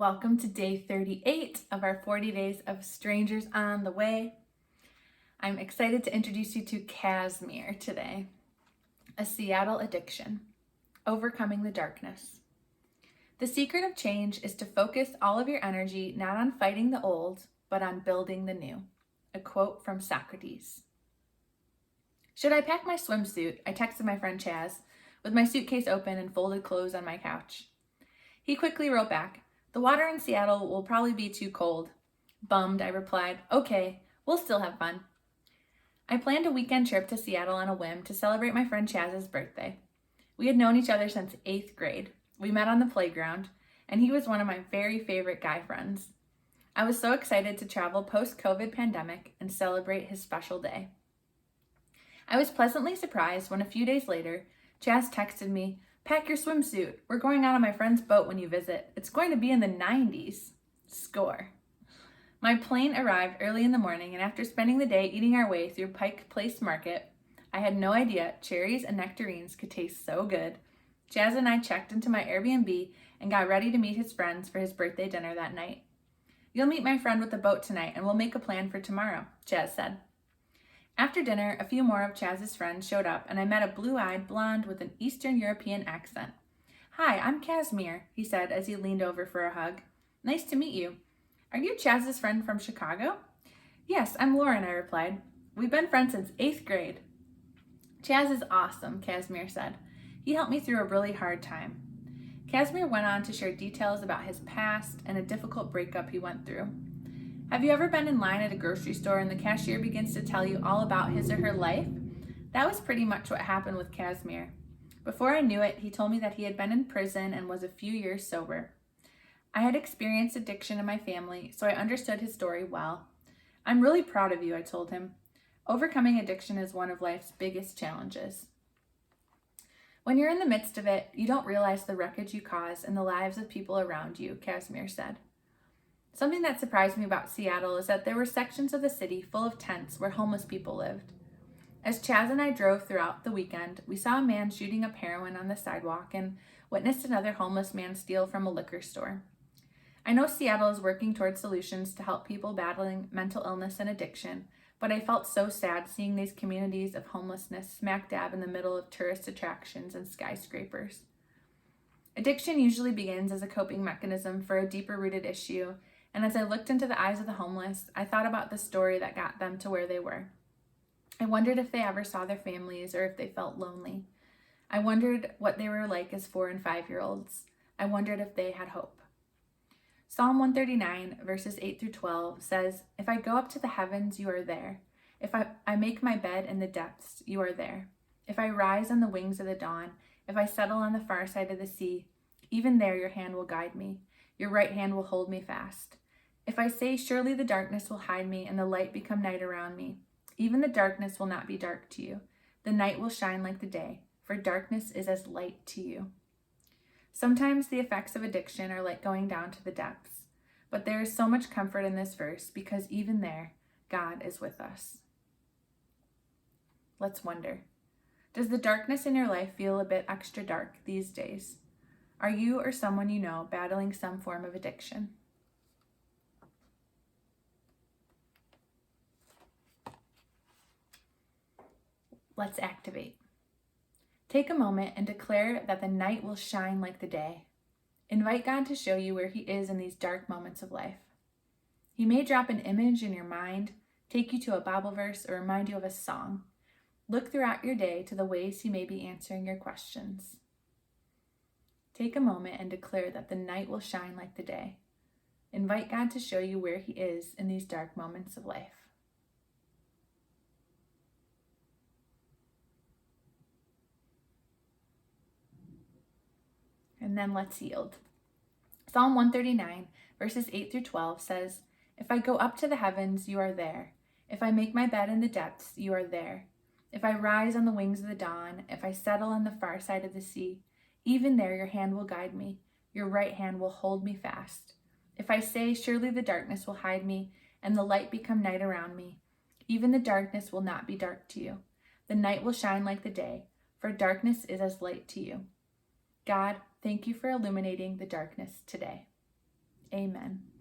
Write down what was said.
Welcome to day 38 of our 40 days of Strangers on the Way. I'm excited to introduce you to Casmir today, a Seattle addiction, overcoming the darkness. The secret of change is to focus all of your energy not on fighting the old, but on building the new. A quote from Socrates. Should I pack my swimsuit? I texted my friend Chaz, with my suitcase open and folded clothes on my couch. He quickly wrote back, "The water in Seattle will probably be too cold." Bummed, I replied, "Okay, we'll still have fun." I planned a weekend trip to Seattle on a whim to celebrate my friend Chaz's birthday. We had known each other since 8th grade. We met on the playground, and he was one of my very favorite guy friends. I was so excited to travel post-COVID pandemic and celebrate his special day. I was pleasantly surprised when a few days later, Chaz texted me, "Pack your swimsuit. We're going out on my friend's boat when you visit. It's going to be in the 90s. Score. My plane arrived early in the morning, and after spending the day eating our way through Pike Place Market, I had no idea cherries and nectarines could taste so good. Chaz and I checked into my Airbnb and got ready to meet his friends for his birthday dinner that night. "You'll meet my friend with the boat tonight, and we'll make a plan for tomorrow," Chaz said. After dinner, a few more of Chaz's friends showed up, and I met a blue-eyed blonde with an Eastern European accent. "Hi, I'm Casmir," he said as he leaned over for a hug. "Nice to meet you. Are you Chaz's friend from Chicago?" "Yes, I'm Lauren," I replied. "We've been friends since 8th grade." "Chaz is awesome," Casmir said. "He helped me through a really hard time." Casmir went on to share details about his past and a difficult breakup he went through. Have you ever been in line at a grocery store and the cashier begins to tell you all about his or her life? That was pretty much what happened with Casmir. Before I knew it, he told me that he had been in prison and was a few years sober. I had experienced addiction in my family, so I understood his story well. "I'm really proud of you," I told him. Overcoming addiction is one of life's biggest challenges. When you're in the midst of it, you don't realize the wreckage you cause in the lives of people around you, Casmir said. Something that surprised me about Seattle is that there were sections of the city full of tents where homeless people lived. As Chaz and I drove throughout the weekend, we saw a man shooting up heroin on the sidewalk and witnessed another homeless man steal from a liquor store. I know Seattle is working towards solutions to help people battling mental illness and addiction, but I felt so sad seeing these communities of homelessness smack dab in the middle of tourist attractions and skyscrapers. Addiction usually begins as a coping mechanism for a deeper rooted issue, and as I looked into the eyes of the homeless, I thought about the story that got them to where they were. I wondered if they ever saw their families or if they felt lonely. I wondered what they were like as 4 and 5-year-olds. I wondered if they had hope. Psalm 139, verses 8 through 12 says, "If I go up to the heavens, you are there. If I make my bed in the depths, you are there. If I rise on the wings of the dawn, if I settle on the far side of the sea, even there your hand will guide me. Your right hand will hold me fast. If I say, surely the darkness will hide me and the light become night around me, even the darkness will not be dark to you. The night will shine like the day, for darkness is as light to you." Sometimes the effects of addiction are like going down to the depths, but there is so much comfort in this verse because even there, God is with us. Let's wonder, does the darkness in your life feel a bit extra dark these days? Are you or someone you know battling some form of addiction? Let's activate. Take a moment and declare that the night will shine like the day. Invite God to show you where He is in these dark moments of life. He may drop an image in your mind, take you to a Bible verse, or remind you of a song. Look throughout your day to the ways He may be answering your questions. Take a moment and declare that the night will shine like the day. Invite God to show you where He is in these dark moments of life. And then let's yield. Psalm 139, verses 8 through 12 says, "If I go up to the heavens, you are there. If I make my bed in the depths, you are there. If I rise on the wings of the dawn, if I settle on the far side of the sea, even there your hand will guide me. Your right hand will hold me fast. If I say, surely the darkness will hide me and the light become night around me, even the darkness will not be dark to you. The night will shine like the day, for darkness is as light to you." God, thank you for illuminating the darkness today. Amen.